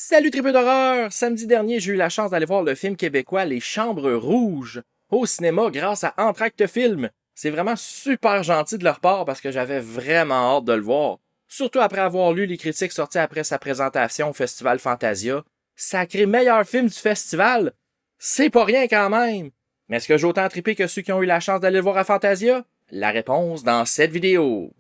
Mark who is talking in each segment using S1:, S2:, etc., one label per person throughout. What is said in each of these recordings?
S1: Salut tripeux d'horreur! Samedi dernier, j'ai eu la chance d'aller voir le film québécois Les Chambres Rouges au cinéma grâce à Entracte Film. C'est vraiment super gentil de leur part parce que j'avais vraiment hâte de le voir. Surtout après avoir lu les critiques sorties après sa présentation au Festival Fantasia. Sacré meilleur film du festival! C'est pas rien quand même! Mais est-ce que j'ai autant trippé que ceux qui ont eu la chance d'aller le voir à Fantasia? La réponse dans cette vidéo.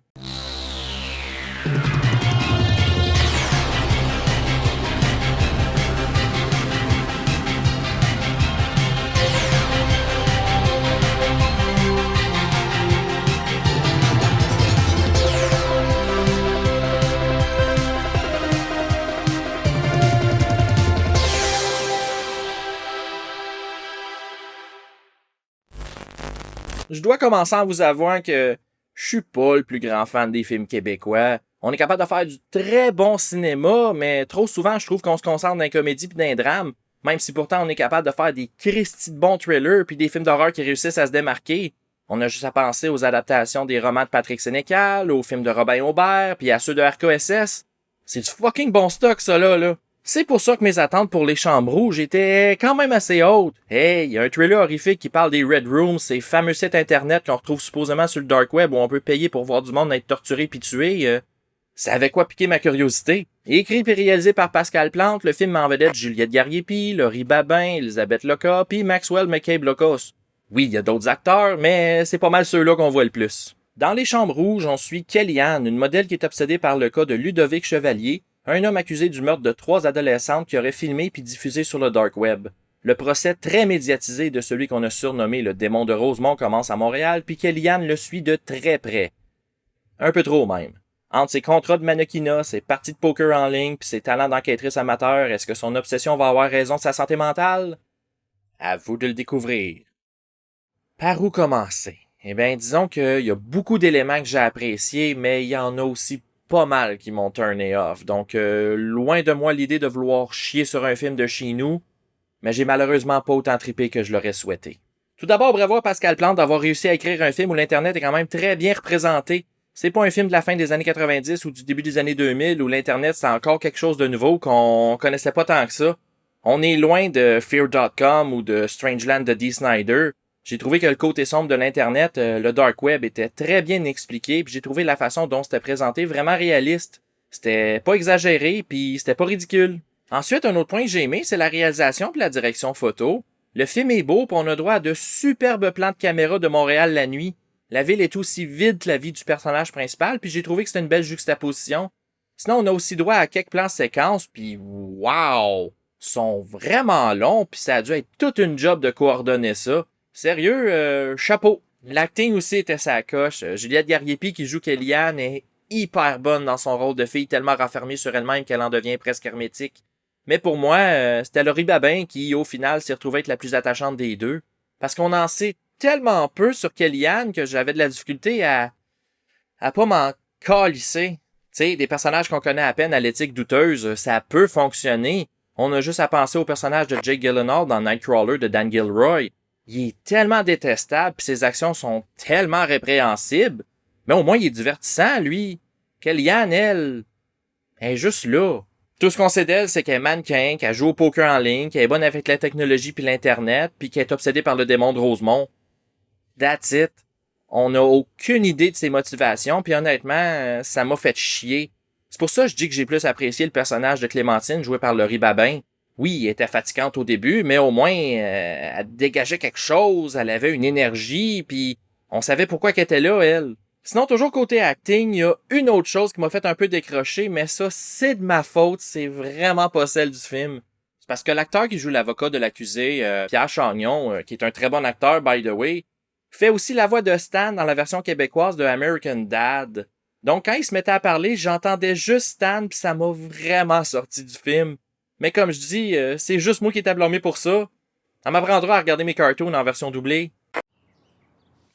S1: Je dois commencer en vous avouant que je suis pas le plus grand fan des films québécois. On est capable de faire du très bon cinéma, mais trop souvent, je trouve qu'on se concentre dans les comédies pis dans les drames, même si pourtant on est capable de faire des Christy de bons thrillers puis des films d'horreur qui réussissent à se démarquer. On a juste à penser aux adaptations des romans de Patrick Sénécal, aux films de Robin Aubert, puis à ceux de RKSS. C'est du fucking bon stock, ça là. C'est pour ça que mes attentes pour Les Chambres Rouges étaient quand même assez hautes. Hey, il y a un thriller horrifique qui parle des Red Rooms, ces fameux sites internet qu'on retrouve supposément sur le dark web où on peut payer pour voir du monde être torturé puis tué. Ça avait quoi piquer ma curiosité. Écrit et réalisé par Pascal Plante, le film met en vedette Juliette Garriépi, Laurie Babin, Elisabeth Loca puis Maxwell McCabe-Locos. Oui, il y a d'autres acteurs, mais c'est pas mal ceux-là qu'on voit le plus. Dans Les Chambres Rouges, on suit Kellyanne, une modèle qui est obsédée par le cas de Ludovic Chevalier, un homme accusé du meurtre de 3 adolescentes qui auraient filmé puis diffusé sur le dark web. Le procès très médiatisé de celui qu'on a surnommé le démon de Rosemont commence à Montréal puis Kellyanne le suit de très près. Un peu trop même. Entre ses contrats de mannequinat, ses parties de poker en ligne puis ses talents d'enquêtrice amateur, est-ce que son obsession va avoir raison de sa santé mentale? À vous de le découvrir. Par où commencer? Eh bien, disons qu'il y a beaucoup d'éléments que j'ai appréciés, mais il y en a aussi pas mal qui m'ont turné off. Donc, loin de moi l'idée de vouloir chier sur un film de chez nous, mais j'ai malheureusement pas autant trippé que je l'aurais souhaité. Tout d'abord, bravo à Pascal Plante d'avoir réussi à écrire un film où l'Internet est quand même très bien représenté. C'est pas un film de la fin des années 90 ou du début des années 2000 où l'Internet c'est encore quelque chose de nouveau qu'on connaissait pas tant que ça. On est loin de Fear.com ou de Strangeland de Dee Snider. J'ai trouvé que le côté sombre de l'Internet, le dark web, était très bien expliqué, puis j'ai trouvé la façon dont c'était présenté vraiment réaliste. C'était pas exagéré, puis c'était pas ridicule. Ensuite, un autre point que j'ai aimé, c'est la réalisation puis la direction photo. Le film est beau, puis on a droit à de superbes plans de caméra de Montréal la nuit. La ville est aussi vide que la vie du personnage principal, puis j'ai trouvé que c'était une belle juxtaposition. Sinon, on a aussi droit à quelques plans séquences, puis wow! Sont vraiment longs, puis ça a dû être toute une job de coordonner ça. Sérieux, chapeau. L'acting aussi était sa coche. Juliette Garriépi qui joue Kellyanne est hyper bonne dans son rôle de fille tellement renfermée sur elle-même qu'elle en devient presque hermétique. Mais pour moi, c'était Laurie Babin qui, au final, s'est retrouvée être la plus attachante des deux. Parce qu'on en sait tellement peu sur Kellyanne que j'avais de la difficulté à pas m'en calisser. Tu sais, des personnages qu'on connaît à peine à l'éthique douteuse, ça peut fonctionner. On a juste à penser au personnage de Jake Gyllenhaal dans Nightcrawler de Dan Gilroy. Il est tellement détestable pis ses actions sont tellement répréhensibles. Mais au moins, il est divertissant, lui. Kellyanne, elle est juste là. Tout ce qu'on sait d'elle, c'est qu'elle est mannequin, qu'elle joue au poker en ligne, qu'elle est bonne avec la technologie puis l'Internet, puis qu'elle est obsédée par le démon de Rosemont. That's it. On n'a aucune idée de ses motivations, puis honnêtement, ça m'a fait chier. C'est pour ça que je dis que j'ai plus apprécié le personnage de Clémentine joué par Laurie Babin. Oui, elle était fatigante au début, mais au moins, elle dégageait quelque chose, elle avait une énergie, puis on savait pourquoi qu'elle était là, elle. Sinon, toujours côté acting, il y a une autre chose qui m'a fait un peu décrocher, mais ça, c'est de ma faute, c'est vraiment pas celle du film. C'est parce que l'acteur qui joue l'avocat de l'accusé, Pierre Chagnon, qui est un très bon acteur, by the way, fait aussi la voix de Stan dans la version québécoise de American Dad. Donc, quand il se mettait à parler, j'entendais juste Stan, puis ça m'a vraiment sorti du film. Mais comme je dis, c'est juste moi qui étais blâmé pour ça. Ça m'apprendra à regarder mes cartoons en version doublée.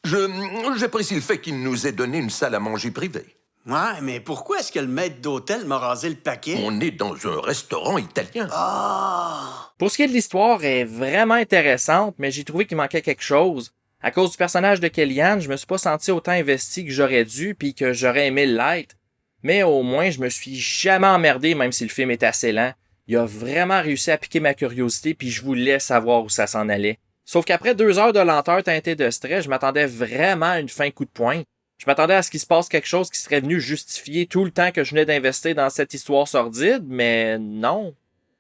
S2: J'apprécie le fait qu'il nous ait donné une salle à manger privée.
S3: Ouais, mais pourquoi est-ce que le maître d'hôtel m'a rasé le paquet?
S2: On est dans un restaurant italien.
S3: Ah!
S1: Pour ce qui est de l'histoire, elle est vraiment intéressante, mais j'ai trouvé qu'il manquait quelque chose. À cause du personnage de Kellyanne, je me suis pas senti autant investi que j'aurais dû puis que j'aurais aimé l'être. Mais au moins, je me suis jamais emmerdé même si le film est assez lent. Il a vraiment réussi à piquer ma curiosité, puis je voulais savoir où ça s'en allait. Sauf qu'après 2 heures de lenteur teintée de stress, je m'attendais vraiment à une fin coup de poing. Je m'attendais à ce qu'il se passe quelque chose qui serait venu justifier tout le temps que je venais d'investir dans cette histoire sordide, mais non.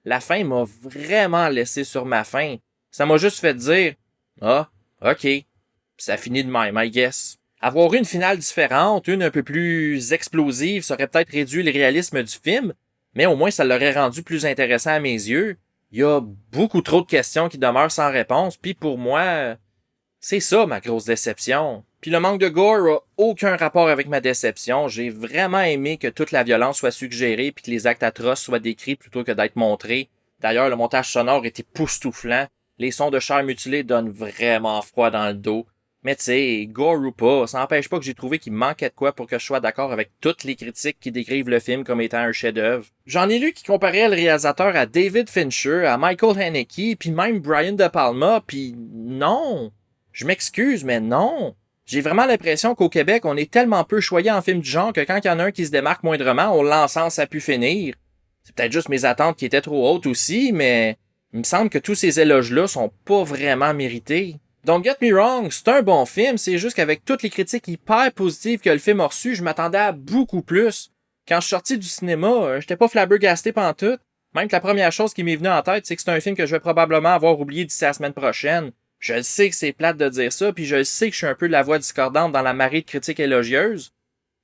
S1: La fin m'a vraiment laissé sur ma faim. Ça m'a juste fait dire « Ah, ok. » Ça finit de même, I guess. Avoir eu une finale différente, une un peu plus explosive, ça aurait peut-être réduit le réalisme du film, mais au moins ça l'aurait rendu plus intéressant à mes yeux. Il y a beaucoup trop de questions qui demeurent sans réponse, puis pour moi, c'est ça ma grosse déception. Puis le manque de gore a aucun rapport avec ma déception. J'ai vraiment aimé que toute la violence soit suggérée puis que les actes atroces soient décrits plutôt que d'être montrés. D'ailleurs, le montage sonore est époustouflant. Les sons de chair mutilée donnent vraiment froid dans le dos. Mais tu sais, gore ou pas, ça n'empêche pas que j'ai trouvé qu'il manquait de quoi pour que je sois d'accord avec toutes les critiques qui décrivent le film comme étant un chef-d'œuvre. J'en ai lu qui comparaient le réalisateur à David Fincher, à Michael Haneke, puis même Brian De Palma, puis non. Je m'excuse, mais non. J'ai vraiment l'impression qu'au Québec, on est tellement peu choyé en film du genre que quand il y en a un qui se démarque moindrement, on l'encense à pu finir. C'est peut-être juste mes attentes qui étaient trop hautes aussi, mais il me semble que tous ces éloges-là sont pas vraiment mérités. Don't get me wrong, c'est un bon film, c'est juste qu'avec toutes les critiques hyper positives que le film a reçues, je m'attendais à beaucoup plus. Quand je suis sorti du cinéma, j'étais pas flabbergasté pantoute. Même que la première chose qui m'est venue en tête, c'est que c'est un film que je vais probablement avoir oublié d'ici la semaine prochaine. Je le sais que c'est plate de dire ça, puis je le sais que je suis un peu la voix discordante dans la marée de critiques élogieuses.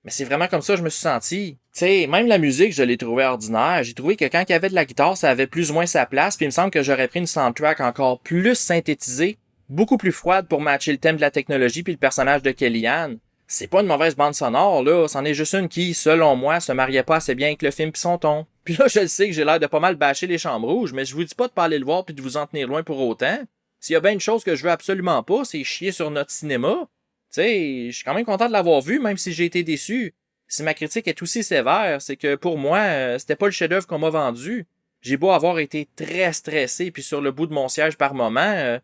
S1: Mais c'est vraiment comme ça que je me suis senti. Tu sais, même la musique, je l'ai trouvée ordinaire. J'ai trouvé que quand il y avait de la guitare, ça avait plus ou moins sa place, puis il me semble que j'aurais pris une soundtrack encore plus synthétisée, beaucoup plus froide pour matcher le thème de la technologie puis le personnage de Kellyanne. C'est pas une mauvaise bande sonore, là. C'en est juste une qui, selon moi, se mariait pas assez bien avec le film pis son ton. Puis là, je le sais que j'ai l'air de pas mal bâcher les Chambres Rouges, mais je vous dis pas de pas aller le voir puis de vous en tenir loin pour autant. S'il y a bien une chose que je veux absolument pas, c'est chier sur notre cinéma. Tu sais, je suis quand même content de l'avoir vu, même si j'ai été déçu. Si ma critique est aussi sévère, c'est que pour moi, c'était pas le chef-d'œuvre qu'on m'a vendu. J'ai beau avoir été très stressé puis sur le bout de mon siège par moment,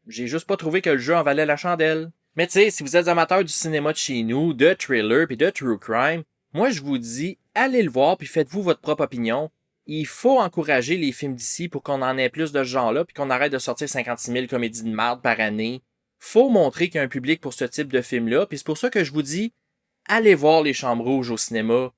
S1: j'ai juste pas trouvé que le jeu en valait la chandelle. Mais tu sais, si vous êtes amateur du cinéma de chez nous, de thriller puis de true crime, moi je vous dis, allez le voir puis faites-vous votre propre opinion. Il faut encourager les films d'ici pour qu'on en ait plus de ce genre-là puis qu'on arrête de sortir 56 000 comédies de merde par année. Faut montrer qu'il y a un public pour ce type de film-là, puis c'est pour ça que je vous dis, allez voir les Chambres Rouges au cinéma.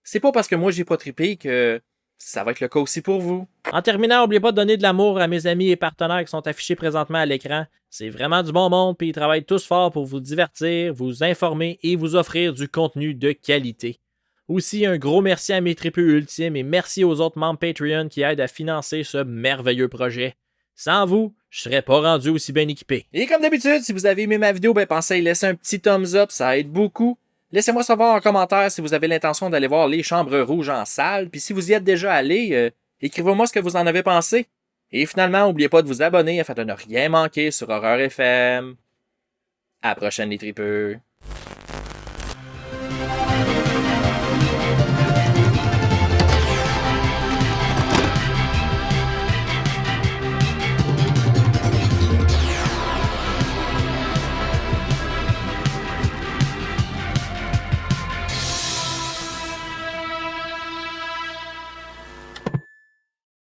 S1: C'est pas parce que moi j'ai pas trippé que ça va être le cas aussi pour vous.
S4: En terminant, n'oubliez pas de donner de l'amour à mes amis et partenaires qui sont affichés présentement à l'écran. C'est vraiment du bon monde, puis ils travaillent tous fort pour vous divertir, vous informer et vous offrir du contenu de qualité. Aussi, un gros merci à mes tripeux ultimes et merci aux autres membres Patreon qui aident à financer ce merveilleux projet. Sans vous, je serais pas rendu aussi bien équipé.
S1: Et comme d'habitude, si vous avez aimé ma vidéo, pensez à y laisser un petit thumbs up, ça aide beaucoup. Laissez-moi savoir en commentaire si vous avez l'intention d'aller voir les Chambres Rouges en salle, puis si vous y êtes déjà allé, écrivez-moi ce que vous en avez pensé. Et finalement, n'oubliez pas de vous abonner afin de ne rien manquer sur Horreur FM. À la prochaine les tripeux.